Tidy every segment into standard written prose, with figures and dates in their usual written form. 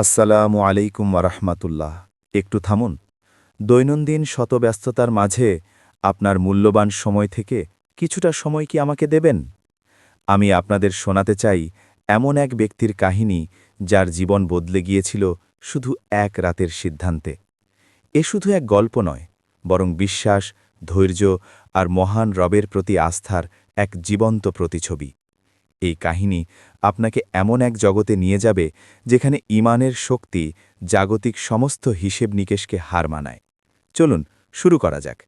আসসালামু আলাইকুম ওরহমাতুল্লাহ। একটু থামুন। দৈনন্দিন শত ব্যস্ততার মাঝে আপনার মূল্যবান সময় থেকে কিছুটা সময় কি আমাকে দেবেন? আমি আপনাদের শোনাতে চাই এমন এক ব্যক্তির কাহিনী যার জীবন বদলে গিয়েছিল শুধু এক রাতের সিদ্ধান্তে। এ শুধু এক গল্প নয়, বরং বিশ্বাস, ধৈর্য আর মহান রবের প্রতি আস্থার এক জীবন্ত প্রতিছবি। এই কাহিনী আপনাকে এমন এক জগতে নিয়ে যাবে যেখানে ঈমানের শক্তি জাগতিক সমস্ত হিসেব নিকেশকে হার মানায়। চলুন শুরু করা যাক।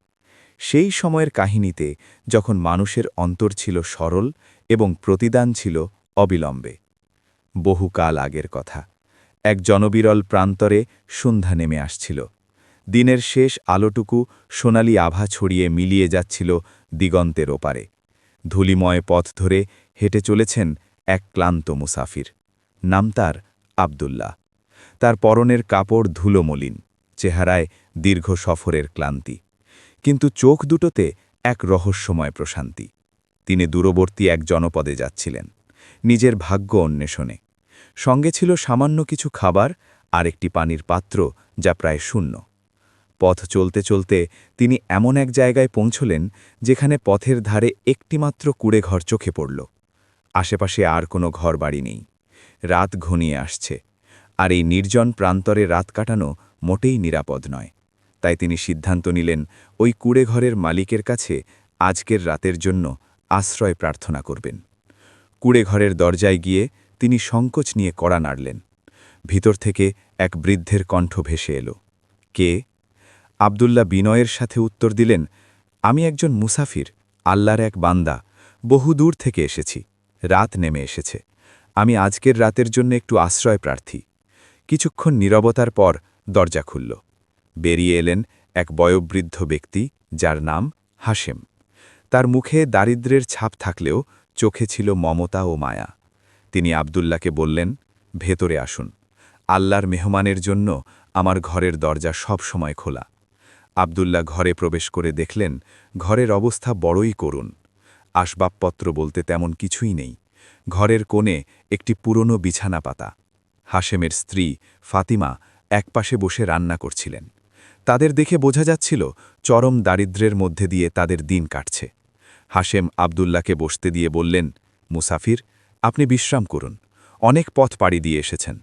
সেই সময়ের কাহিনীতে যখন মানুষের অন্তর ছিল সরল এবং প্রতিদান ছিল অবিলম্বে। বহুকাল আগের কথা। এক জনবিরল প্রান্তরে সন্ধ্যা নেমে আসছিল। দিনের শেষ আলোটুকু সোনালি আভা ছড়িয়ে মিলিয়ে যাচ্ছিল দিগন্তের ওপারে। ধূলিময় পথ ধরে হেঁটে চলেছেন এক ক্লান্ত মুসাফির। নাম তার আব্দুল্লাহ। তার পরনের কাপড় ধুলোমলিন, চেহারায় দীর্ঘ সফরের ক্লান্তি। কিন্তু চোখ দুটোতে এক রহস্যময় প্রশান্তি। তিনি দূরবর্তী এক জনপদে যাচ্ছিলেন, নিজের ভাগ্য অন্বেষণে। সঙ্গে ছিল সামান্য কিছু খাবার আর একটি পানির পাত্র যা প্রায় শূন্য। পথ চলতে চলতে তিনি এমন এক জায়গায় পৌঁছলেন যেখানে পথের ধারে একটিমাত্র কুঁড়েঘর চোখে পড়ল। আশেপাশে আর কোনো ঘরবাড়ি নেই। রাত ঘনিয়ে আসছে, আর এই নির্জন প্রান্তরে রাত কাটানো মোটেই নিরাপদ নয়। তাই তিনি সিদ্ধান্ত নিলেন ওই কুঁড়েঘরের মালিকের কাছে আজকের রাতের জন্য আশ্রয় প্রার্থনা করবেন। কুঁড়েঘরের দরজায় গিয়ে তিনি সংকোচ নিয়ে কড়া নাড়লেন। ভিতর থেকে এক বৃদ্ধের কণ্ঠ ভেসে এলো। কে? আব্দুল্লাহ বিনয়ের সাথে উত্তর দিলেন, আমি একজন মুসাফির, আল্লাহর এক বান্দা। বহুদূর থেকে এসেছি। রাত নেমে এসেছে। আমি আজকের রাতের জন্য একটু আশ্রয় প্রার্থী। কিছুক্ষণ নীরবতার পর দরজা খুলল। বেরিয়ে এলেন এক বয়োবৃদ্ধ ব্যক্তি যার নাম হাশেম। তার মুখে দারিদ্র্যের ছাপ থাকলেও চোখে ছিল মমতা ও মায়া। তিনি আব্দুল্লাহকে বললেন, ভেতরে আসুন। আল্লাহর মেহমানের জন্য আমার ঘরের দরজা সব সময় খোলা। আব্দুল্লাহ ঘরে প্রবেশ করে দেখলেন ঘরের অবস্থা বড়ই করুণ। আসবাবপত্র বলতে তেমন কিছুই নেই। ঘরের কোণে একটি পুরনো বিছানা পাতা। হাশেমের স্ত্রী ফাতিমা একপাশে বসে রান্না করছিলেন। তাদের দেখে বোঝা যাচ্ছিল চরম দারিদ্র্যের মধ্যে দিয়ে তাদের দিন কাটছে। হাশেম আব্দুল্লাহকে বসতে দিয়ে বললেন, মুসাফির, আপনি বিশ্রাম করুন। অনেক পথ পাড়ি দিয়ে এসেছেন।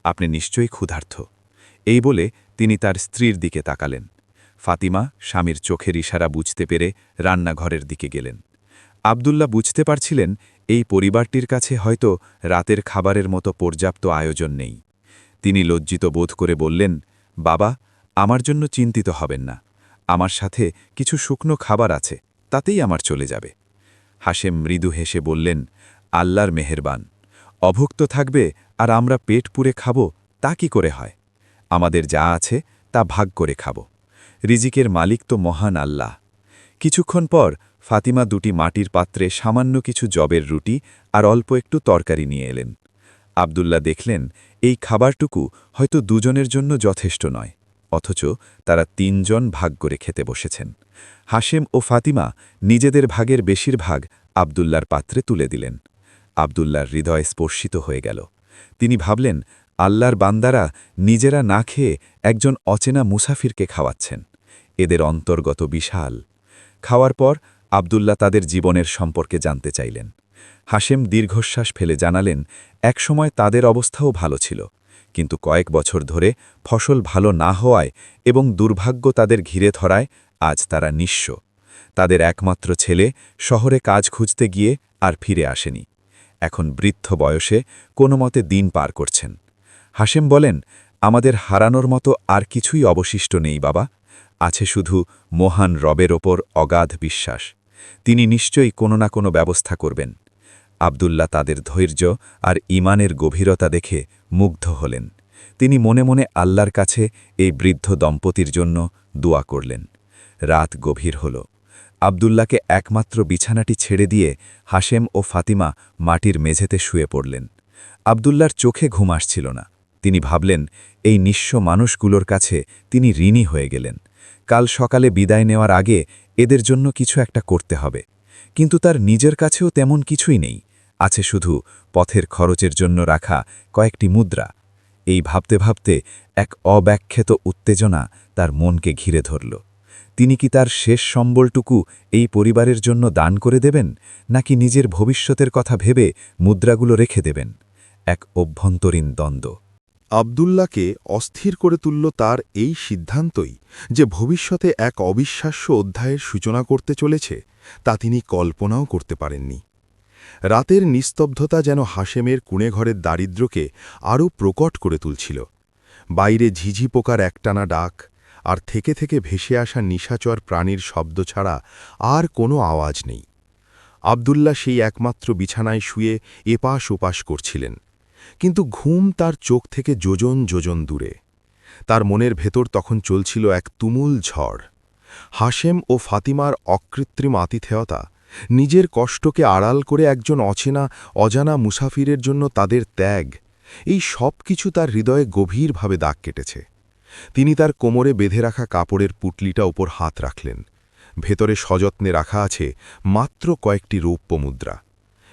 আপনি নিশ্চয়ই ক্ষুধার্ত। এই বলে তিনি তার স্ত্রীর দিকে তাকালেন। ফাতিমা স্বামীর চোখের ইশারা বুঝতে পেরে রান্নাঘরের দিকে গেলেন। আব্দুল্লাহ বুঝতে পারছিলেন এই পরিবারটির কাছে হয়তো রাতের খাবারের মতো পর্যাপ্ত আয়োজন নেই। তিনি লজ্জিত বোধ করে বললেন, বাবা, আমার জন্য চিন্তিত হবেন না। আমার সাথে কিছু শুকনো খাবার আছে, তাতেই আমার চলে যাবে। হাশেম মৃদু হেসে বললেন, আল্লাহর মেহেরবান। অভুক্ত থাকবে আর আমরা পেট পুরে খাব, তা কি করে হয়? আমাদের যা আছে তা ভাগ করে খাব। রিজিকের মালিক তো মহান আল্লাহ। কিছুক্ষণ পর ফাতিমা দুটি মাটির পাত্রে সামান্য কিছু জবের রুটি আর অল্প একটু তরকারি নিয়ে এলেন। আব্দুল্লাহ দেখলেন এই খাবারটুকু হয়তো দুজনের জন্য যথেষ্ট নয়, অথচ তারা তিনজন ভাগ করে খেতে বসেছেন। হাশেম ও ফাতিমা নিজেদের ভাগের বেশিরভাগ আব্দুল্লাহর পাত্রে তুলে দিলেন। আব্দুল্লাহর হৃদয় স্পর্শিত হয়ে গেল। তিনি ভাবলেন, আল্লাহর বান্দারা নিজেরা না খেয়ে একজন অচেনা মুসাফিরকে খাওয়াচ্ছেন। এদের অন্তর্গত বিশাল। খাওয়ার পর আব্দুল্লাহ তাদের জীবনের সম্পর্কে জানতে চাইলেন। হাশেম দীর্ঘশ্বাস ফেলে জানালেন, একসময় তাদের অবস্থাও ভালো ছিল, কিন্তু কয়েক বছর ধরে ফসল ভালো না হওয়ায় এবং দুর্ভাগ্য তাদের ঘিরে ধরায় আজ তারা নিঃস্ব। তাদের একমাত্র ছেলে শহরে কাজ খুঁজতে গিয়ে আর ফিরে আসেনি। এখন বৃদ্ধ বয়সে কোনো মতে দিন পার করছেন। হাশেম বলেন, আমাদের হারানোর মতো আর কিছুই অবশিষ্ট নেই বাবা। আছে শুধু মহান রবের ওপর অগাধ বিশ্বাস। তিনি নিশ্চয়ই কোনো না কোনো ব্যবস্থা করবেন। আব্দুল্লাহ তাদের ধৈর্য আর ঈমানের গভীরতা দেখে মুগ্ধ হলেন। তিনি মনে মনে আল্লাহর কাছে এই বৃদ্ধ দম্পতির জন্য দোয়া করলেন। রাত গভীর হল। আব্দুল্লাহকে একমাত্র বিছানাটি ছেড়ে দিয়ে হাশেম ও ফাতিমা মাটির মেঝেতে শুয়ে পড়লেন। আব্দুল্লাহর চোখে ঘুম আসছিল না। তিনি ভাবলেন, এই নিঃস্ব মানুষগুলোর কাছে তিনি ঋণী হয়ে গেলেন। কাল সকালে বিদায় নেওয়ার আগে এদের জন্য কিছু একটা করতে হবে। কিন্তু তার নিজের কাছেও তেমন কিছুই নেই। আছে শুধু পথের খরচের জন্য রাখা কয়েকটি মুদ্রা। এই ভাবতে ভাবতে এক অব্যাখ্যাত উত্তেজনা তার মনকে ঘিরে ধরল। তিনি কি তার শেষ সম্বলটুকু এই পরিবারের জন্য দান করে দেবেন, নাকি নিজের ভবিষ্যতের কথা ভেবে মুদ্রাগুলো রেখে দেবেন? এক অভ্যন্তরীণ দ্বন্দ্ব। আব্দুল্লাহকে অস্থির করে তুলল তার এই সিদ্ধান্তই যে ভবিষ্যতে এক অবিশ্বাস্য অধ্যায়ের সূচনা করতে চলেছে, তা তিনি কল্পনাও করতে পারেননি। রাতের নিস্তব্ধতা যেন হাশেমের কুঁড়েঘরের দারিদ্র্যকে আরও প্রকট করে তুলছিল। বাইরে ঝিঝি পোকার একটানা ডাক, আর থেকে থেকে ভেসে আসা নিশাচর প্রাণীর শব্দ ছাড়া আর কোনো আওয়াজ নেই। আব্দুল্লাহ সেই একমাত্র বিছানায় শুয়ে এপাশ ওপাশ করছিলেন, কিন্তু ঘুম তার চোখ থেকে যোজন যোজন দূরে। তার মনের ভেতর তখন চলছিল এক তুমুল ঝড়। হাশেম ও ফাতিমার অকৃত্রিম আতিথেয়তা, নিজের কষ্টকে আড়াল করে একজন অজানা মুসাফিরের জন্য তাদের ত্যাগ, এই সব কিছু তার হৃদয়ে গভীরভাবে দাগ কেটেছে। তিনি তার কোমরে বেঁধে রাখা কাপড়ের পুটলিটা উপর হাত রাখলেন। ভেতরে সযত্নে রাখা আছে মাত্র কয়েকটি রৌপ্য মুদ্রা।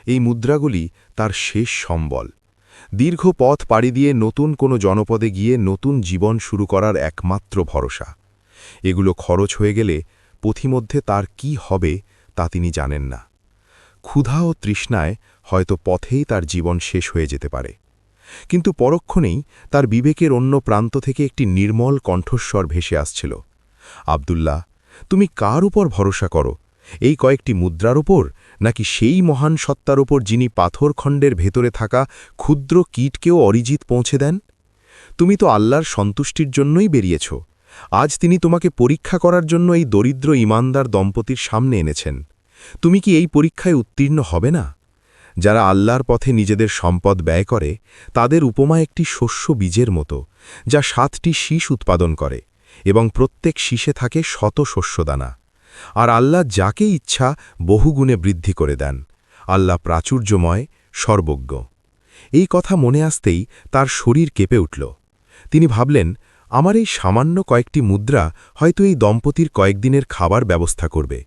এই মুদ্রাগুলি তার শেষ সম্বল। দীর্ঘ পথ পাড়ি দিয়ে নতুন কোনো জনপদে গিয়ে নতুন জীবন শুরু করার একমাত্র ভরসা। এগুলো খরচ হয়ে গেলে পথিমধ্যে তার কি হবে তা তিনি জানেন না। ক্ষুধা ও তৃষ্ণায় হয়তো পথেই তার জীবন শেষ হয়ে যেতে পারে। কিন্তু পরক্ষণেই তার বিবেকের অন্য প্রান্ত থেকে একটি নির্মল কণ্ঠস্বর ভেসে আসছিল। আব্দুল্লাহ, তুমি কার উপর ভরসা করো? এই কয়েকটি মুদ্রার উপর, নাকি সেই মহান সত্তার উপর যিনি পাথরখণ্ডের ভেতরে থাকা ক্ষুদ্র কীটকেও অরিজিত পৌঁছে দেন? তুমি তো আল্লাহর সন্তুষ্টির জন্যই বেরিয়েছ। আজ তিনি তোমাকে পরীক্ষা করার জন্য এই দরিদ্র ইমানদার দম্পতির সামনে এনেছেন। তুমি কি এই পরীক্ষায় উত্তীর্ণ হবে না? যারা আল্লাহর পথে নিজেদের সম্পদ ব্যয় করে, তাদের উপমা একটি শস্য বীজের মতো, যা 7টি শীষ উৎপাদন করে এবং প্রত্যেক শীষে থাকে শত শস্যদানা। আর আল্লাহ যাকে ইচ্ছা বহুগুণে বৃদ্ধি করে দেন। আল্লাহ প্রাচুর্যময়, সর্বজ্ঞ। এই কথা মনে আসতেই তার শরীর কেঁপে উঠল। তিনি ভাবলেন, আমার এই সামান্য কয়েকটি মুদ্রা হয়তো এই দম্পতির কয়েকদিনের খাবার ব্যবস্থা করবে,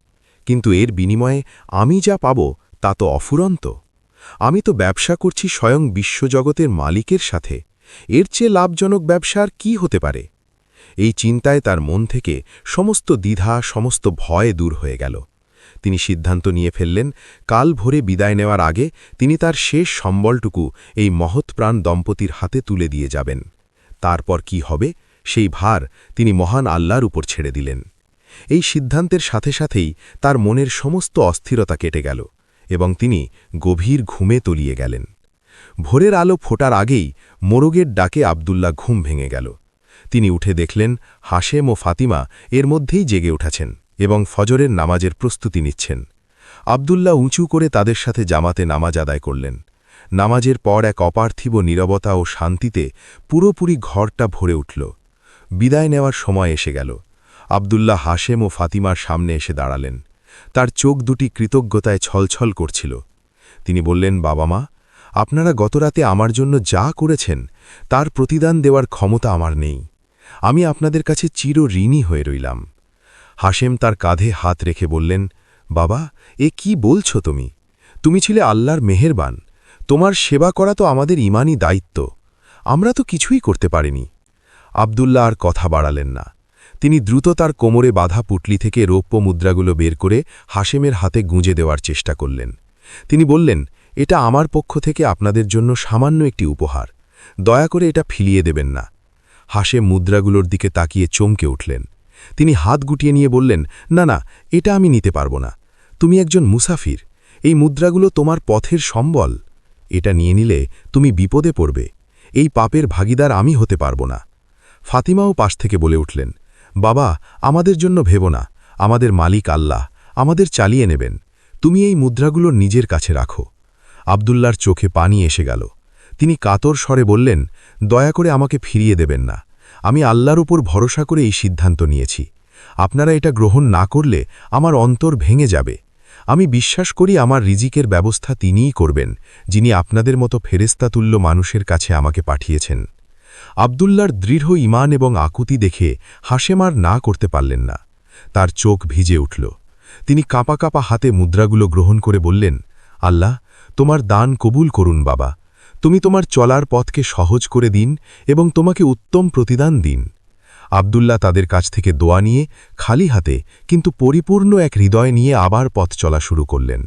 কিন্তু এর বিনিময়ে আমি যা পাব তা তো অফুরন্ত। আমি তো ব্যবসা করছি স্বয়ং বিশ্বজগতের মালিকের সাথে। এর চেয়ে লাভজনক ব্যবসা আর কী হতে পারে? এই চিন্তায় তার মন থেকে সমস্ত দ্বিধা, সমস্ত ভয় দূর হয়ে গেল। তিনি সিদ্ধান্ত নিয়ে ফেললেন, কাল ভোরে বিদায় নেওয়ার আগে তিনি তার শেষ সম্বলটুকু এই মহৎপ্রাণ দম্পতির হাতে তুলে দিয়ে যাবেন। তারপর কি হবে, সেই ভার তিনি মহান আল্লাহর উপর ছেড়ে দিলেন। এই সিদ্ধান্তের সাথে সাথেই তার মনের সমস্ত অস্থিরতা কেটে গেল এবং তিনি গভীর ঘুমে তলিয়ে গেলেন। ভোরের আলো ফোটার আগেই মোরগের ডাকে আব্দুল্লাহ ঘুম ভেঙে গেল। তিনি উঠে দেখলেন হাশেম ও ফাতিমা এর মধ্যেই জেগে উঠেছেন এবং ফজরের নামাজের প্রস্তুতি নিচ্ছেন। আব্দুল্লাহ উঁচু করে তাদের সাথে জামাতে নামাজ আদায় করলেন। নামাজের পর এক অপার্থিব নীরবতা ও শান্তিতে পুরোপুরি ঘরটা ভরে উঠল। বিদায় নেওয়ার সময় এসে গেল। আব্দুল্লাহ হাশেম ও ফাতিমার সামনে এসে দাঁড়ালেন। তার চোখ দুটি কৃতজ্ঞতায় ছলছল করছিল। তিনি বললেন, বাবা মা, আপনারা গতরাতে আমার জন্য যা করেছেন তার প্রতিদান দেওয়ার ক্ষমতা আমার নেই। আমি আপনাদের কাছে চির ঋণী হয়ে রইলাম। হাশেম তার কাঁধে হাত রেখে বললেন, বাবা, এ কি বলছো তুমি? তুমি ছিলে আল্লাহর মেহেরবান। তোমার সেবা করা তো আমাদের ইমানি দায়িত্ব। আমরা তো কিছুই করতে পারিনি। আব্দুল্লাহ আর কথা বাড়ালেন না। তিনি দ্রুত তার কোমরে বাঁধা পুটলি থেকে রৌপ্য মুদ্রাগুলো বের করে হাশেমের হাতে গুঁজে দেওয়ার চেষ্টা করলেন। তিনি বললেন, এটা আমার পক্ষ থেকে আপনাদের জন্য সামান্য একটি উপহার। দয়া করে এটা ফিরিয়ে দেবেন না। হাশেম মুদ্রাগুলোর দিকে তাকিয়ে চমকে উঠলেন। তিনি হাত গুটিয়ে নিয়ে বললেন, না না, এটা আমি নিতে পারব না। তুমি একজন মুসাফির। এই মুদ্রাগুলো তোমার পথের সম্বল। এটা নিয়ে নিলে তুমি বিপদে পড়বে। এই পাপের ভাগিদার আমি হতে পারব না। ফাতিমাও পাশ থেকে বলে উঠলেন, বাবা, আমাদের জন্য ভেব না। আমাদের মালিক আল্লাহ আমাদের চালিয়ে নেবেন। তুমি এই মুদ্রাগুলোর নিজের কাছে রাখো। আব্দুল্লাহর চোখে পানি এসে গেল। তিনি কাতর স্বরে বললেন, দয়া করে আমাকে ফিরিয়ে দেবেন না। আমি আল্লাহর উপর ভরসা করে এই সিদ্ধান্ত নিয়েছি। আপনারা এটা গ্রহণ না করলে আমার অন্তর ভেঙে যাবে। আমি বিশ্বাস করি আমার রিজিকের ব্যবস্থা তিনিই করবেন, যিনি আপনাদের মতো ফেরেস্তাতুল্য মানুষের কাছে আমাকে পাঠিয়েছেন। আব্দুল্লাহর দৃঢ় ঈমান এবং আকুতি দেখে হাশেম আর না করতে পারলেন না। তার চোখ ভিজে উঠল। তিনি কাঁপা কাঁপা হাতে মুদ্রাগুলো গ্রহণ করে বললেন, আল্লাহ, তোমার দান কবুল করুন বাবা। তুমি তোমার চলার পথকে সহজ করে দিন এবং তোমাকে উত্তম প্রতিদান দিন। আব্দুল্লাহ তাদের কাছ থেকে দোয়া নিয়ে খালি হাতে কিন্তু পরিপূর্ণ এক হৃদয় নিয়ে আবার পথ চলা শুরু করলেন।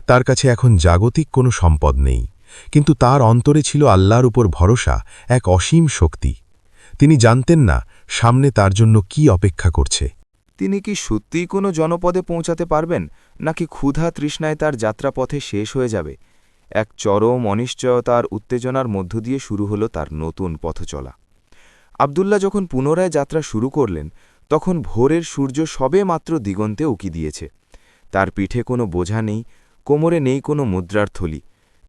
তার কাছে এখন জাগতিক কোনো সম্পদ নেই, কিন্তু তার অন্তরে ছিল আল্লাহর উপর ভরসা, এক অসীম শক্তি। তিনি জানতেন না সামনে তার জন্য কি অপেক্ষা করছে। তিনি কি সত্যিই কোনো জনপদে পৌঁছাতে পারবেন, নাকি ক্ষুধা তৃষ্ণায় তার যাত্রাপথে শেষ হয়ে যাবে? এক চরম অনিশ্চয়তার উত্তেজনার মধ্য দিয়ে শুরু হলো তার নতুন পথচলা। আব্দুল্লাহ যখন পুনরায় যাত্রা শুরু করলেন, তখন ভোরের সূর্য সবে মাত্র দিগন্তে উকি দিয়েছে। তার পিঠে কোনো বোঝা নেই, কোমরে নেই কোনো মুদ্রার থলি।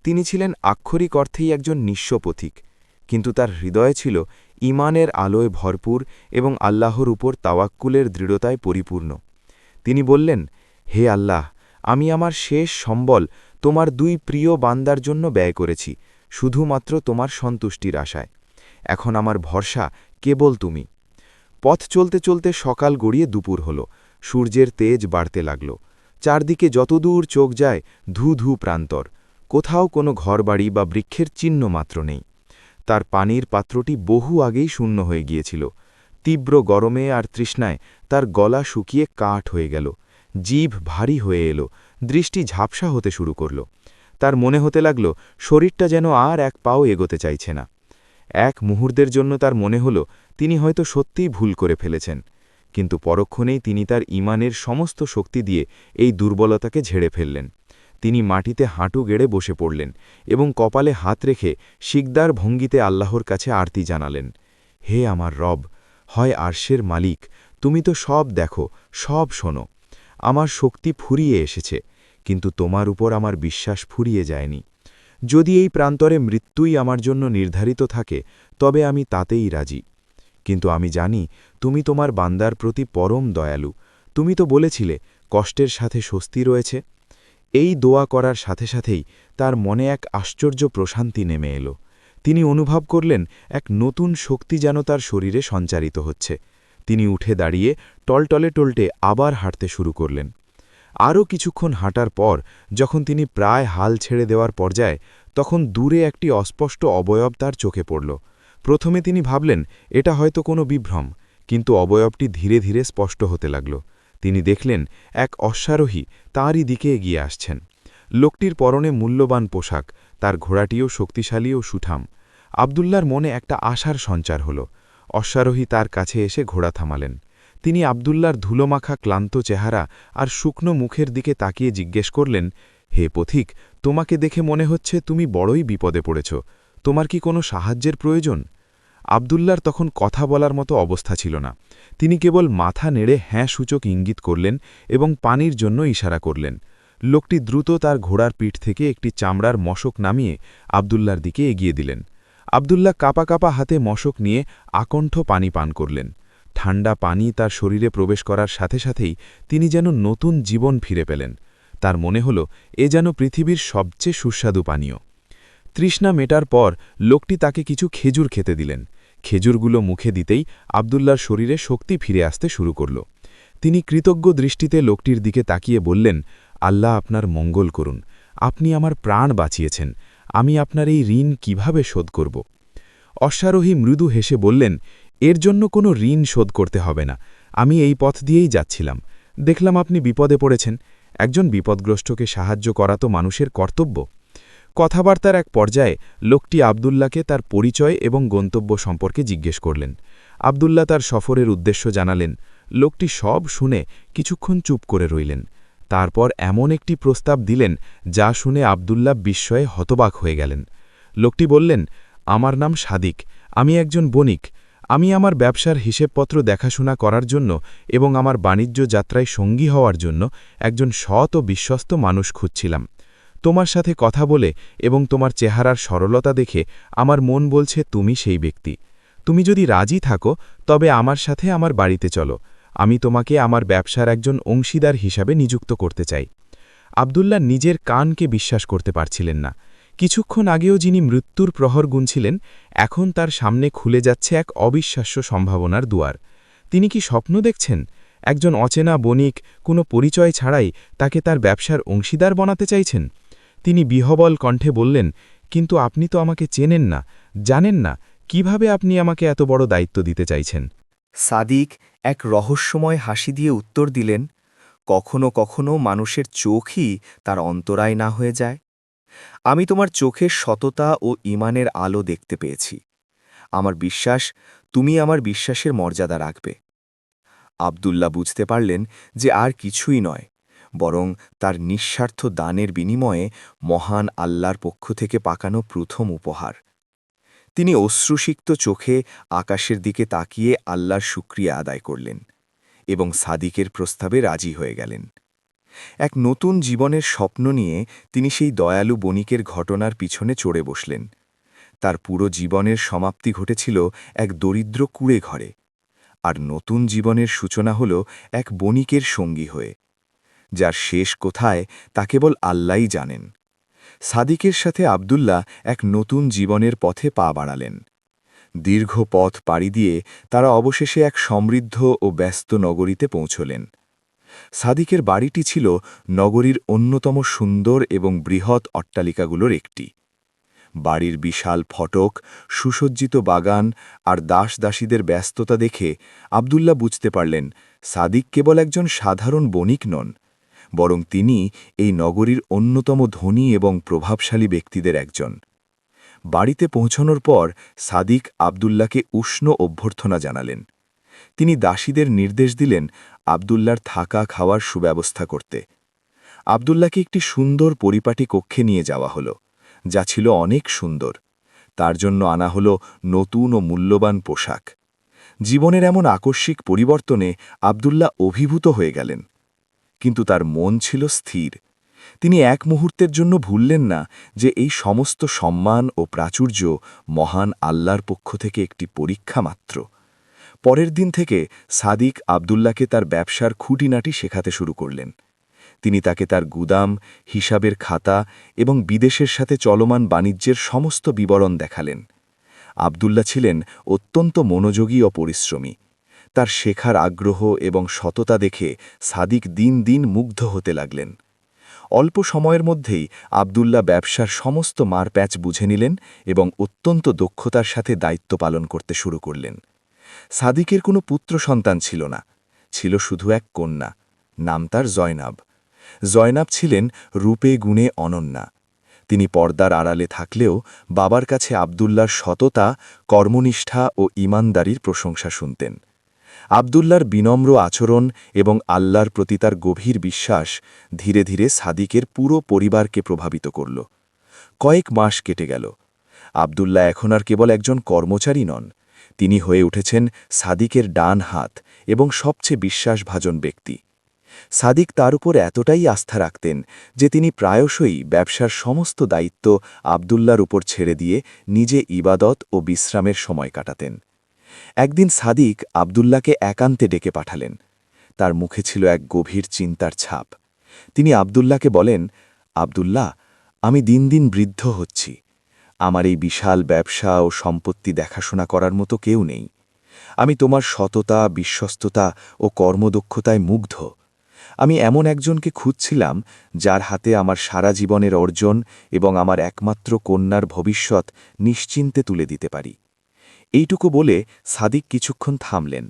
তিনি ছিলেন আক্ষরিক অর্থেই একজন নিঃস্ব পথিক, কিন্তু তার হৃদয়ে ছিল ঈমানের আলোয় ভরপুর এবং আল্লাহর উপর তাওয়াক্কুলের দৃঢ়তায় পরিপূর্ণ। তিনি বললেন, হে আল্লাহ, আমি আমার শেষ সম্বল তোমার দুই প্রিয় বান্দার জন্য ব্যয় করেছি, শুধুমাত্র তোমার সন্তুষ্টির আশায়। এখন আমার ভরসা কেবল তুমি। পথ চলতে চলতে সকাল গড়িয়ে দুপুর হল। সূর্যের তেজ বাড়তে লাগল। চারদিকে যতদূর চোখ যায় ধু ধু প্রান্তর। কোথাও কোনো ঘরবাড়ি বা বৃক্ষের চিহ্ন মাত্র নেই। তার পানির পাত্রটি বহু আগেই শূন্য হয়ে গিয়েছিল। তীব্র গরমে আর তৃষ্ণায় তার গলা শুকিয়ে কাঠ হয়ে গেল। জিভ ভারী হয়ে এলো, দৃষ্টি ঝাপসা হতে শুরু করল। তার মনে হতে লাগল শরীরটা যেন আর এক পাও এগোতে চাইছে না। এক মুহূর্তের জন্য তার মনে হল তিনি হয়তো সত্যিই ভুল করে ফেলেছেন, কিন্তু পরক্ষণেই তিনি তার ঈমানের সমস্ত শক্তি দিয়ে এই দুর্বলতাকে ঝেড়ে ফেললেন। তিনি মাটিতে হাঁটু গেড়ে বসে পড়লেন এবং কপালে হাত রেখে সিকদার ভঙ্গিতে আল্লাহর কাছে আরতি জানালেন, হে আমার রব, হয় আরশের মালিক, তুমি তো সব দেখো, সব শোনো। আমার শক্তি ফুরিয়ে এসেছে, কিন্তু তোমার উপর আমার বিশ্বাস ফুরিয়ে যায়নি। যদি এই প্রান্তরে মৃত্যুই আমার জন্য নির্ধারিত থাকে, তবে আমি তাতেই রাজি। কিন্তু আমি জানি তুমি তোমার বান্দার প্রতি পরম দয়ালু। তুমি তো বলেছিলে কষ্টের সাথে স্বস্তি রয়েছে। এই দোয়া করার সাথে সাথেই তার মনে এক আশ্চর্য প্রশান্তি নেমে এলো। তিনি অনুভব করলেন এক নতুন শক্তি যেন তার শরীরে সঞ্চারিত হচ্ছে। তিনি উঠে দাঁড়িয়ে টলটলে টলটে আবার হাঁটতে শুরু করলেন। আরও কিছুক্ষণ হাঁটার পর যখন তিনি প্রায় হাল ছেড়ে দেওয়ার পর্যায়ে, তখন দূরে একটি অস্পষ্ট অবয়ব তার চোখে পড়ল। প্রথমে তিনি ভাবলেন এটা হয়তো কোনো বিভ্রম, কিন্তু অবয়বটি ধীরে ধীরে স্পষ্ট হতে লাগল। তিনি দেখলেন এক অশ্বারোহী তাঁরই দিকে এগিয়ে আসছেন। লোকটির পরনে মূল্যবান পোশাক, তার ঘোড়াটিও শক্তিশালী ও সুঠাম। আব্দুল্লাহর মনে একটা আশার সঞ্চার হল। অশ্বারোহী তার কাছে এসে ঘোড়া থামালেন। তিনি আব্দুল্লাহর ধুলোমাখা ক্লান্ত চেহারা আর শুকনো মুখের দিকে তাকিয়ে জিজ্ঞেস করলেন, হে পথিক, তোমাকে দেখে মনে হচ্ছে তুমি বড়ই বিপদে পড়েছ। তোমার কি কোনো সাহায্যের প্রয়োজন? আব্দুল্লাহর তখন কথা বলার মতো অবস্থা ছিল না। তিনি কেবল মাথা নেড়ে হ্যাঁ সূচক ইঙ্গিত করলেন এবং পানির জন্য ইশারা করলেন। লোকটি দ্রুত তার ঘোড়ার পিঠ থেকে একটি চামড়ার মশক নামিয়ে আব্দুল্লাহর দিকে এগিয়ে দিলেন। আব্দুল্লাহ কাপা কাপা হাতে মশক নিয়ে আকণ্ঠ পানি পান করলেন। ঠান্ডা পানি তার শরীরে প্রবেশ করার সাথে সাথেই তিনি যেন নতুন জীবন ফিরে পেলেন। তার মনে হল এ যেন পৃথিবীর সবচেয়ে সুস্বাদু পানীয়। তৃষ্ণা মেটার পর লোকটি তাকে কিছু খেজুর খেতে দিলেন। খেজুরগুলো মুখে দিতেই আব্দুল্লাহর শরীরে শক্তি ফিরে আসতে শুরু করল। তিনি কৃতজ্ঞ দৃষ্টিতে লোকটির দিকে তাকিয়ে বললেন, আল্লাহ আপনার মঙ্গল করুন। আপনি আমার প্রাণ বাঁচিয়েছেন। আমি আপনার এই ঋণ কিভাবে শোধ করব? অশ্বারোহী মৃদু হেসে বললেন, এর জন্য কোনো ঋণ শোধ করতে হবে না। আমি এই পথ দিয়েই যাচ্ছিলাম, দেখলাম আপনি বিপদে পড়েছেন। একজন বিপদগ্রস্তকে সাহায্য করা তো মানুষের কর্তব্য। কথাবার্তার এক পর্যায়ে লোকটি আব্দুল্লাহকে তার পরিচয় এবং গন্তব্য সম্পর্কে জিজ্ঞেস করলেন। আব্দুল্লাহ তার সফরের উদ্দেশ্য জানালেন। লোকটি সব শুনে কিছুক্ষণ চুপ করে রইলেন। তারপর এমন একটি প্রস্তাব দিলেন যা শুনে আব্দুল্লাহ বিস্ময়ে হতবাক হয়ে গেলেন। লোকটি বললেন, আমার নাম সাদিক, আমি একজন বণিক। আমি আমার ব্যবসার হিসেবপত্র দেখাশোনা করার জন্য এবং আমার বাণিজ্য যাত্রায় সঙ্গী হওয়ার জন্য একজন সৎ ও বিশ্বস্ত মানুষ খুঁজছিলাম। তোমার সাথে কথা বলে এবং তোমার চেহারার সরলতা দেখে আমার মন বলছে তুমি সেই ব্যক্তি। তুমি যদি রাজি থাকো তবে আমার সাথে আমার বাড়িতে চলো। আমি তোমাকে আমার ব্যবসার একজন অংশীদার হিসাবে নিযুক্ত করতে চাই। আব্দুল্লাহ নিজের কানকে বিশ্বাস করতে পারছিলেন না। কিছুক্ষণ আগেও যিনি মৃত্যুর প্রহর গুনছিলেন, এখন তার সামনে খুলে যাচ্ছে এক অবিশ্বাস্য সম্ভাবনার দুয়ার। তিনি কি স্বপ্ন দেখছেন? একজন অচেনা বণিক কোনো পরিচয় ছাড়াই তাকে তার ব্যবসার অংশীদার বানাতে চাইছেন। তিনি বিহবল কণ্ঠে বললেন, কিন্তু আপনি তো আমাকে চেনেন না, জানেন না, কিভাবে আপনি আমাকে এত বড় দায়িত্ব দিতে চাইছেন? সাদিক এক রহস্যময় হাসি দিয়ে উত্তর দিলেন, কখনো কখনো মানুষের চোখই তার অন্তরায় না হয়ে যায়। আমি তোমার চোখের সততা ও ঈমানের আলো দেখতে পেয়েছি। আমার বিশ্বাস তুমি আমার বিশ্বাসের মর্যাদা রাখবে। আব্দুল্লাহ বুঝতে পারলেন যে আর কিছুই নয়, বরং তার নিঃস্বার্থ দানের বিনিময়ে মহান আল্লাহর পক্ষ থেকে পাকানো প্রথম উপহার। তিনি অশ্রুসিক্ত চোখে আকাশের দিকে তাকিয়ে আল্লাহর শুকরিয়া আদায় করলেন এবং সাদিকের প্রস্তাবে রাজি হয়ে গেলেন। এক নতুন জীবনের স্বপ্ন নিয়ে তিনি সেই দয়ালু বণিকের ঘটনার পিছনে চড়ে বসলেন। তার পুরো জীবনের সমাপ্তি ঘটেছিল এক দরিদ্র কুঁড়ে ঘরে, আর নতুন জীবনের সূচনা হল এক বণিকের সঙ্গী হয়ে, যার শেষ কোথায় তা কেবল আল্লাহই জানেন। সাদিকের সাথে আব্দুল্লাহ এক নতুন জীবনের পথে পা বাড়ালেন। দীর্ঘ পথ পাড়ি দিয়ে তারা অবশেষে এক সমৃদ্ধ ও ব্যস্ত নগরীতে পৌঁছলেন। সাদিকের বাড়িটি ছিল নগরীর অন্যতম সুন্দর এবং বৃহৎ অট্টালিকাগুলোর একটি। বাড়ির বিশাল ফটক, সুসজ্জিত বাগান আর দাসদাসীদের ব্যস্ততা দেখে আব্দুল্লাহ বুঝতে পারলেন সাদিক কেবল একজন সাধারণ বণিক নন, বরং তিনি এই নগরীর অন্যতম ধনী এবং প্রভাবশালী ব্যক্তিদের একজন। বাড়িতে পৌঁছানোর পর সাদিক আব্দুল্লাহকে উষ্ণ অভ্যর্থনা জানালেন। তিনি দাসীদের নির্দেশ দিলেন আব্দুল্লাহর থাকা খাওয়ার সুব্যবস্থা করতে। আব্দুল্লাহকে একটি সুন্দর পরিপাটি কক্ষে নিয়ে যাওয়া হলো, যা ছিল অনেক সুন্দর। তার জন্য আনা হলো নতুন ও মূল্যবান পোশাক। জীবনের এমন আকস্মিক পরিবর্তনে আব্দুল্লাহ অভিভূত হয়ে গেলেন, কিন্তু তার মন ছিল স্থির। তিনি এক মুহূর্তের জন্য ভুললেন না যে এই সমস্ত সম্মান ও প্রাচুর্য মহান আল্লাহর পক্ষ থেকে একটি পরীক্ষা মাত্র। পরের দিন থেকে সাদিক আব্দুল্লাহকে তার ব্যবসার খুঁটিনাটি শেখাতে শুরু করলেন। তিনি তাকে তার গুদাম, হিসাবের খাতা এবং বিদেশের সাথে চলমান বাণিজ্যের সমস্ত বিবরণ দেখালেন। আব্দুল্লাহ ছিলেন অত্যন্ত মনোযোগী ও পরিশ্রমী। তার শেখার আগ্রহ এবং সততা দেখে সাদিক দিন দিন মুগ্ধ হতে লাগলেন। অল্প সময়ের মধ্যেই আব্দুল্লাহ ব্যবসার সমস্ত মারপ্যাচ বুঝে নিলেন এবং অত্যন্ত দক্ষতার সাথে দায়িত্ব পালন করতে শুরু করলেন। সাদিকের কোনো পুত্র সন্তান ছিল না, ছিল শুধু এক কন্যা, নাম তার জয়নাব। জয়নাব ছিলেন রূপে গুণে অনন্যা। তিনি পর্দার আড়ালে থাকলেও বাবার কাছে আব্দুল্লাহর সততা, কর্মনিষ্ঠা ও ঈমানদারির প্রশংসা শুনতেন। আব্দুল্লাহর বিনম্র আচরণ এবং আল্লাহর প্রতি তার গভীর বিশ্বাস ধীরে ধীরে সাদিকের পুরো পরিবারকে প্রভাবিত করল। কয়েক মাস কেটে গেল। আব্দুল্লাহ এখন আর কেবল একজন কর্মচারী নন, তিনি হয়ে উঠেছেন সাদিকের ডান হাত এবং সবচেয়ে বিশ্বাসভাজন ব্যক্তি। সাদিক তার উপর এতটাই আস্থা রাখতেন যে তিনি প্রায়শই ব্যবসার সমস্ত দায়িত্ব আব্দুল্লাহর উপর ছেড়ে দিয়ে নিজে ইবাদত ও বিশ্রামের সময় কাটাতেন। একদিন সাদিক আব্দুল্লাহকে একান্তে ডেকে পাঠালেন। তার মুখে ছিল এক গভীর চিন্তার ছাপ। তিনি আব্দুল্লাহকে বলেন, আব্দুল্লাহ, আমি দিন দিন বৃদ্ধ হচ্ছি। আমার এই বিশাল ব্যবসা ও সম্পত্তি দেখাশোনা করার মতো কেউ নেই। আমি তোমার সততা, বিশ্বস্ততা ও কর্মদক্ষতায় মুগ্ধ। আমি এমন একজনকে খুঁজছিলাম যার হাতে আমার সারা জীবনের অর্জন এবং আমার একমাত্র কন্যার ভবিষ্যৎ নিশ্চিন্তে তুলে দিতে পারি। এইটুকু বলে সাদিক কিছুক্ষণ থামলেন।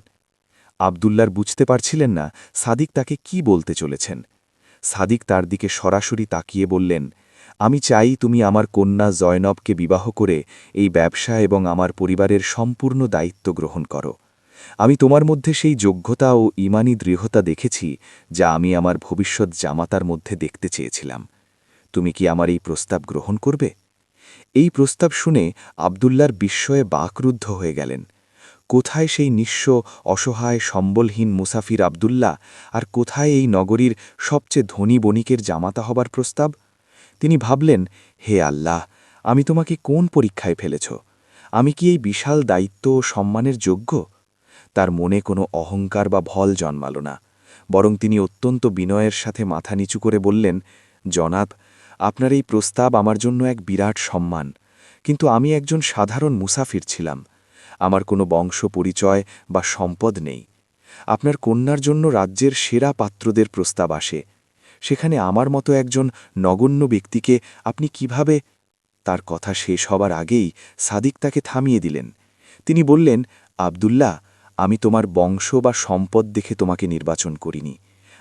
আব্দুল্লাহর বুঝতে পারছিলেন না সাদিক তাকে কি বলতে চলেছেন। সাদিক তার দিকে সরাসরি তাকিয়ে বললেন, আমি চাই তুমি আমার কন্যা জয়নবকে বিবাহ করে এই ব্যবসা এবং আমার পরিবারের সম্পূর্ণ দায়িত্ব গ্রহণ করো। আমি তোমার মধ্যে সেই যোগ্যতা ও ঈমানী দৃঢ়তা দেখেছি যা আমি আমার ভবিষ্যৎ জামাতার মধ্যে দেখতে চেয়েছিলাম। তুমি কি আমার এই প্রস্তাব গ্রহণ করবে? এই প্রস্তাব শুনে আব্দুল্লাহর বিস্ময়ে বাকরুদ্ধ হয়ে গেলেন। কোথায় সেই নিঃস্ব, অসহায়, সম্বলহীন মুসাফির আব্দুল্লাহ, আর কোথায় এই নগরীর সবচেয়ে ধনী বণিকের জামাতা হবার প্রস্তাব? তিনি ভাবলেন, হে আল্লাহ, আমি তোমাকে কোন পরীক্ষায় ফেলেছ? আমি কি এই বিশাল দায়িত্ব ও সম্মানের যোগ্য? তার মনে কোনো অহংকার বা ভল জন্মাল না, বরং তিনি অত্যন্ত বিনয়ের সাথে মাথা নিচু করে বললেন, জনাব, আপনার এই প্রস্তাব আমার জন্য এক বিরাট সম্মান, কিন্তু আমি একজন সাধারণ মুসাফির ছিলাম। আমার কোনো বংশ পরিচয় বা সম্পদ নেই। আপনার কন্যার জন্য রাজ্যের সেরা পাত্রদের প্রস্তাব আসে, সেখানে আমার মতো একজন নগণ্য ব্যক্তিকে আপনি কিভাবে? তার কথা শেষ হবার আগেই সাদিক তাকে থামিয়ে দিলেন। তিনি বললেন, আব্দুল্লাহ, আমি তোমার বংশ বা সম্পদ দেখে তোমাকে নির্বাচন করিনি।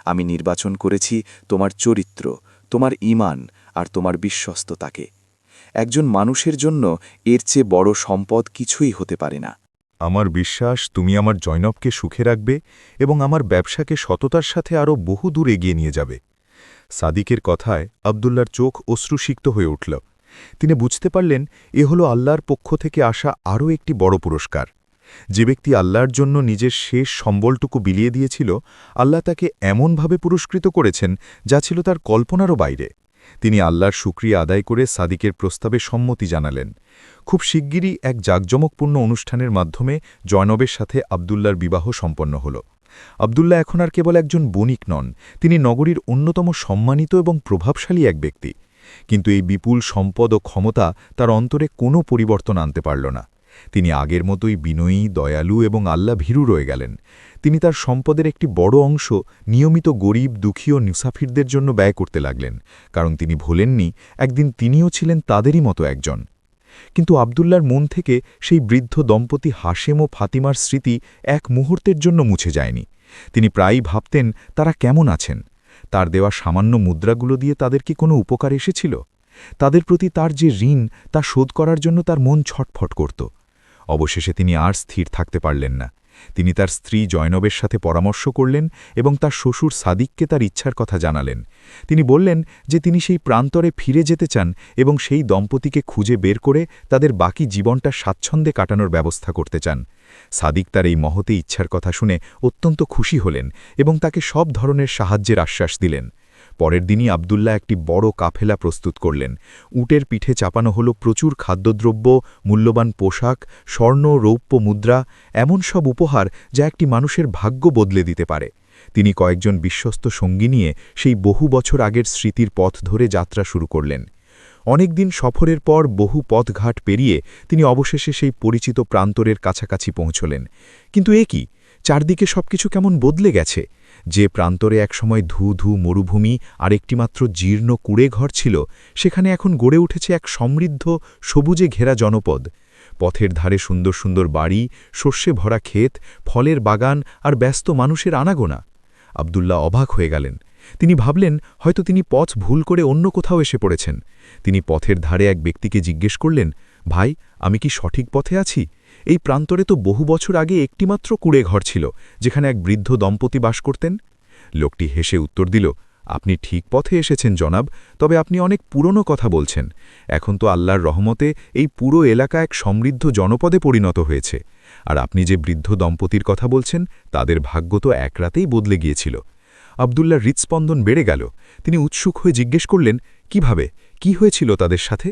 আমি নির্বাচন করেছি তোমার চরিত্র, তোমার ঈমান আর তোমার বিশ্বস্ততাকে। একজন মানুষের জন্য এর চেয়ে বড় সম্পদ কিছুই হতে পারে না। আমার বিশ্বাস তুমি আমার জয়নবকে সুখে রাখবে এবং আমার ব্যবসাকে সততার সাথে আরও বহু দূর এগিয়ে নিয়ে যাবে। সাদিকের কথায় আব্দুল্লার চোখ অশ্রুসিক্ত হয়ে উঠল। তিনি বুঝতে পারলেন এ হল আল্লাহর পক্ষ থেকে আসা আরও একটি বড় পুরস্কার। যে ব্যক্তি আল্লাহর জন্য নিজের শেষ সম্বলটুকু বিলিয়ে দিয়েছিল, আল্লাহ তাকে এমনভাবে পুরস্কৃত করেছেন যা ছিল তার কল্পনারও বাইরে। তিনি আল্লাহর শুকরিয়া আদায় করে সাদিকের প্রস্তাবে সম্মতি জানালেন। খুব শিগগিরই এক জাঁকজমকপূর্ণ অনুষ্ঠানের মাধ্যমে জয়নবের সাথে আব্দুল্লার বিবাহ সম্পন্ন হল। আব্দুল্লাহ এখন আর কেবল একজন বণিক নন, তিনি নগরীর অন্যতম সম্মানিত এবং প্রভাবশালী এক ব্যক্তি। কিন্তু এই বিপুল সম্পদ ও ক্ষমতা তার অন্তরে কোনো পরিবর্তন আনতে পারল না। তিনি আগের মতোই বিনয়ী, দয়ালু এবং আল্লাহ ভীরু রয়ে গেলেন। তিনি তার সম্পদের একটি বড় অংশ নিয়মিত গরিব, দুঃখী ও মুসাফিরদের জন্য ব্যয় করতে লাগলেন, কারণ তিনি ভোলেননি একদিন তিনিও ছিলেন তাদেরই মতো একজন। কিন্তু আব্দুল্লার মন থেকে সেই বৃদ্ধ দম্পতি হাশেম ও ফাতিমার স্মৃতি এক মুহূর্তের জন্য মুছে যায়নি। তিনি প্রায়ই ভাবতেন তারা কেমন আছেন। তার দেওয়া সামান্য মুদ্রাগুলো দিয়ে তাদের কি কোনো উপকার এসেছিল? তাদের প্রতি তার যে ঋণ, তা শোধ করার জন্য তার মন ছটফট করত। অবশেষে তিনি আর স্থির থাকতে পারলেন না। তিনি তার স্ত্রী জয়নবের সাথে পরামর্শ করলেন এবং তার শ্বশুর সাদিককে তার ইচ্ছার কথা জানালেন। তিনি বললেন যে তিনি সেই প্রান্তরে ফিরে যেতে চান এবং সেই দম্পতিকে খুঁজে বের করে তাদের বাকি জীবনটা স্বাচ্ছন্দ্যে কাটানোর ব্যবস্থা করতে চান। সাদিক তার এই মহতে ইচ্ছার কথা শুনে অত্যন্ত খুশি হলেন এবং তাকে সব ধরনের সাহায্যের আশ্বাস দিলেন। পরের দিনই আব্দুল্লাহ একটি বড় কাফেলা প্রস্তুত করলেন। উটের পিঠে চাপানো হল প্রচুর খাদ্যদ্রব্য, মূল্যবান পোশাক, স্বর্ণ, রৌপ্য মুদ্রা, এমন সব উপহার যা একটি মানুষের ভাগ্য বদলে দিতে পারে। তিনি কয়েকজন বিশ্বস্ত সঙ্গী নিয়ে সেই বহু বছর আগের স্মৃতির পথ ধরে যাত্রা শুরু করলেন। অনেকদিন সফরের পর বহু পথঘাট পেরিয়ে তিনি অবশেষে সেই পরিচিত প্রান্তরের কাছাকাছি পৌঁছলেন। কিন্তু এ কি, চারদিকে সবকিছু কেমন বদলে গেছে। যে প্রান্তরে একসময় ধু ধু মরুভূমি আর একটিমাত্র জীর্ণ কুড়ে ঘর ছিল, সেখানে এখন গড়ে উঠেছে এক সমৃদ্ধ সবুজে ঘেরা জনপদ। পথের ধারে সুন্দর সুন্দর বাড়ি, শস্যে ভরা ক্ষেত, ফলের বাগান আর ব্যস্ত মানুষের আনাগোনা। আব্দুল্লাহ অবাক হয়ে গেলেন। তিনি ভাবলেন হয়তো তিনি পথ ভুল করে অন্য কোথাও এসে পড়েছেন। তিনি পথের ধারে এক ব্যক্তিকে জিজ্ঞেস করলেন, ভাই, আমি কি সঠিক পথে আছি? এই প্রান্তরে তো বহু বছর আগে একটিমাত্র কুড়ে ঘর ছিল, যেখানে এক বৃদ্ধ দম্পতি বাস করতেন। লোকটি হেসে উত্তর দিল, আপনি ঠিক পথে এসেছেন জনাব, তবে আপনি অনেক পুরনো কথা বলছেন। এখন তো আল্লাহর রহমতে এই পুরো এলাকা এক সমৃদ্ধ জনপদে পরিণত হয়েছে। আর আপনি যে বৃদ্ধ দম্পতির কথা বলছেন, তাদের ভাগ্য তো এক রাতেই বদলে গিয়েছিল। আব্দুল্লাহর হৃৎস্পন্দন বেড়ে গেল। তিনি উৎসুক হয়ে জিজ্ঞেস করলেন, কিভাবে, কি হয়েছিল তাদের সাথে?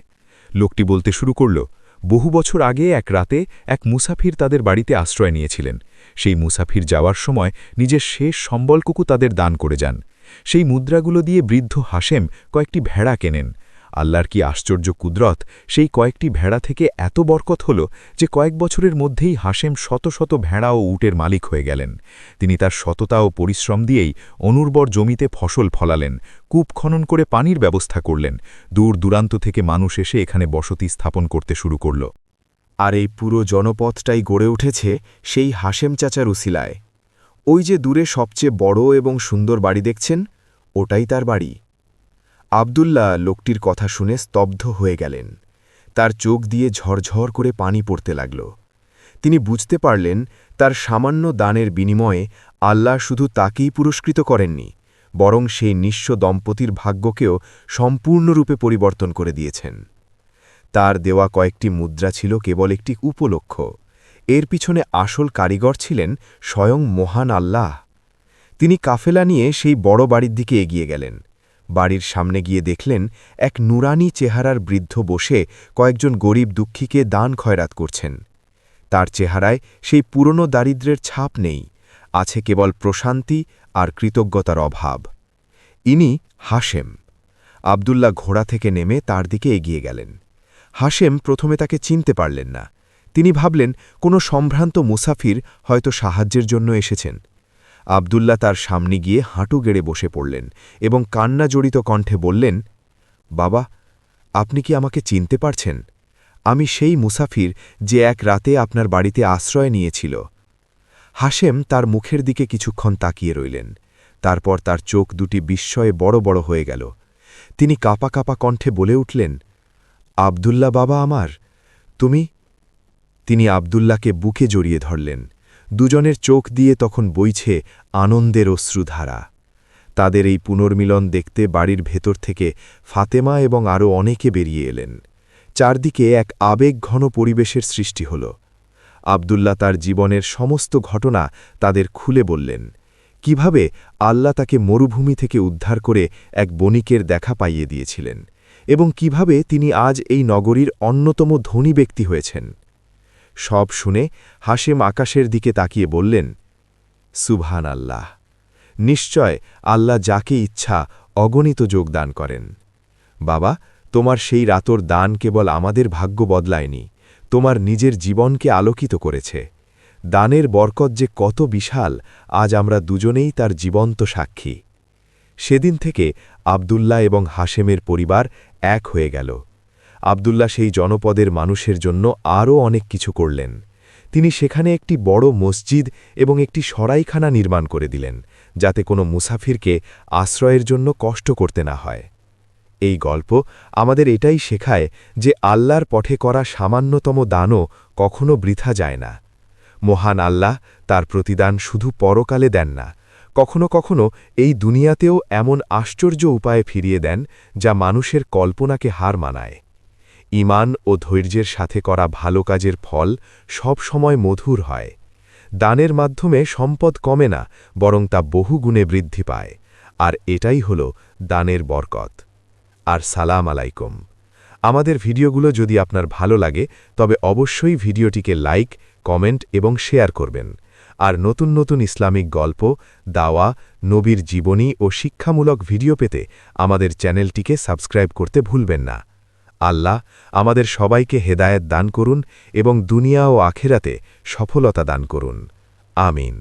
লোকটি বলতে শুরু করল, বহু বছর আগে এক রাতে এক মুসাফির তাদের বাড়িতে আশ্রয় নিয়েছিলেন। সেই মুসাফির যাওয়ার সময় নিজের শেষ সম্বলটুকু তাদের দান করে যান। সেই মুদ্রাগুলো দিয়ে বৃদ্ধ হাশেম কয়েকটি ভেড়া কেনেন। আল্লাহর কি আশ্চর্য কুদরত, সেই কয়েকটি ভেড়া থেকে এত বরকত হল যে কয়েক বছরের মধ্যেই হাশেম শত শত ভেড়া ও উটের মালিক হয়ে গেলেন। তিনি তার সততা ও পরিশ্রম দিয়েই অনুর্বর জমিতে ফসল ফলালেন, কূপ খনন করে পানির ব্যবস্থা করলেন। দূর দূরান্ত থেকে মানুষ এসে এখানে বসতি স্থাপন করতে শুরু করল। আর এই পুরো জনপথটাই গড়ে উঠেছে সেই হাশেম চাচার উসিলায়। ওই যে দূরে সবচেয়ে বড় এবং সুন্দর বাড়ি দেখছেন, ওটাই তার বাড়ি। আব্দুল্লাহ লোকটির কথা শুনে স্তব্ধ হয়ে গেলেন। তার চোখ দিয়ে ঝরঝর করে পানি পড়তে লাগল। তিনি বুঝতে পারলেন তার সামান্য দানের বিনিময়ে আল্লাহ শুধু তাকেই পুরস্কৃত করেননি, বরং সেই নিঃস্ব দম্পতির ভাগ্যকেও সম্পূর্ণরূপে পরিবর্তন করে দিয়েছেন। তার দেওয়া কয়েকটি মুদ্রা ছিল কেবল একটি উপলক্ষ, এর পিছনে আসল কারিগর ছিলেন স্বয়ং মহান আল্লাহ। তিনি কাফেলা নিয়ে সেই বড় বাড়ির দিকে এগিয়ে গেলেন। বাড়ির সামনে গিয়ে দেখলেন এক নুরানি চেহারার বৃদ্ধ বসে কয়েকজন গরিব দুঃখীকে দান খয়রাত করছেন। তার চেহারায় সেই পুরনো দারিদ্র্যের ছাপ নেই, আছে কেবল প্রশান্তি আর কৃতজ্ঞতার অভাব। ইনি হাশেম। আব্দুল্লাহ ঘোড়া থেকে নেমে তার দিকে এগিয়ে গেলেন। হাশেম প্রথমে তাকে চিনতে পারলেন না। তিনি ভাবলেন কোনো সম্ভ্রান্ত মুসাফির হয়তো সাহায্যের জন্য এসেছেন। আব্দুল্লাহ তার সামনে গিয়ে হাঁটু গেড়ে বসে পড়লেন এবং কান্না জড়িত কণ্ঠে বললেন, বাবা, আপনি কি আমাকে চিনতে পারছেন? আমি সেই মুসাফির যে এক রাতে আপনার বাড়িতে আশ্রয় নিয়েছিল। হাশেম তার মুখের দিকে কিছুক্ষণ তাকিয়ে রইলেন। তারপর তার চোখ দুটি বিস্ময়ে বড় বড় হয়ে গেল। তিনি কাঁপা কাঁপা কণ্ঠে বলে উঠলেন, আব্দুল্লাহ বাবা আমার, তুমি? তিনি আব্দুল্লাহকে বুকে জড়িয়ে ধরলেন। দুজনের চোখ দিয়ে তখন বইছে আনন্দের অশ্রুধারা। তাদের এই পুনর্মিলন দেখতে বাড়ির ভেতর থেকে ফাতেমা এবং আরও অনেকে বেরিয়ে এলেন। চারদিকে এক আবেগঘন পরিবেশের সৃষ্টি হল। আব্দুল্লাহ তার জীবনের সমস্ত ঘটনা তাদের খুলে বললেন, কিভাবে আল্লাহ তাকে মরুভূমি থেকে উদ্ধার করে এক বণিকের দেখা পাইয়ে দিয়েছিলেন, এবং কিভাবে তিনি আজ এই নগরীর অন্যতম ধনী ব্যক্তি হয়েছেন। সব শুনে হাশেম আকাশের দিকে তাকিয়ে বললেন, সুবহান আল্লাহ! নিশ্চয় আল্লাহ যাকে ইচ্ছা অগণিত যোগদান করেন। বাবা, তোমার সেই রাতর দান কেবল আমাদের ভাগ্য বদলায়নি, তোমার নিজের জীবনকে আলোকিত করেছে। দানের বরকত যে কত বিশাল, আজ আমরা দুজনেই তার জীবন্ত সাক্ষী। সেদিন থেকে আব্দুল্লাহ এবং হাশেমের পরিবার এক হয়ে গেল। আব্দুল্লাহ সেই জনপদের মানুষের জন্য আরও অনেক কিছু করলেন। তিনি সেখানে একটি বড় মসজিদ এবং একটি সরাইখানা নির্মাণ করে দিলেন, যাতে কোনো মুসাফিরকে আশ্রয়ের জন্য কষ্ট করতে না হয়। এই গল্প আমাদের এটাই শেখায় যে আল্লাহর পথে করা সামান্যতম দানও কখনো বৃথা যায় না। মহান আল্লাহ তার প্রতিদান শুধু পরকালে দেন না, কখনো কখনো এই দুনিয়াতেও এমন আশ্চর্য উপায়ে ফিরিয়ে দেন যা মানুষের কল্পনাকে হার মানায়। ঈমান ও ধৈর্যের সাথে করা ভালো কাজের ফল সব সময় মধুর হয়। দানের মাধ্যমে সম্পদ কমে না, বরং তা বহুগুণে বৃদ্ধি পায়। আর এটাই হল দানের বরকত। আর সালাম আলাইকুম। আমাদের ভিডিওগুলো যদি আপনার ভালো লাগে তবে অবশ্যই ভিডিওটিকে লাইক, কমেন্ট এবং শেয়ার করবেন। আর নতুন নতুন ইসলামিক গল্প, দাওয়া, নবীর জীবনী ও শিক্ষামূলক ভিডিও পেতে আমাদের চ্যানেলটিকে সাবস্ক্রাইব করতে ভুলবেন না। আল্লাহ আমাদের সবাইকে হেদায়েত দান করুন এবং দুনিয়া ও আখেরাতে সফলতা দান করুন। আমিন।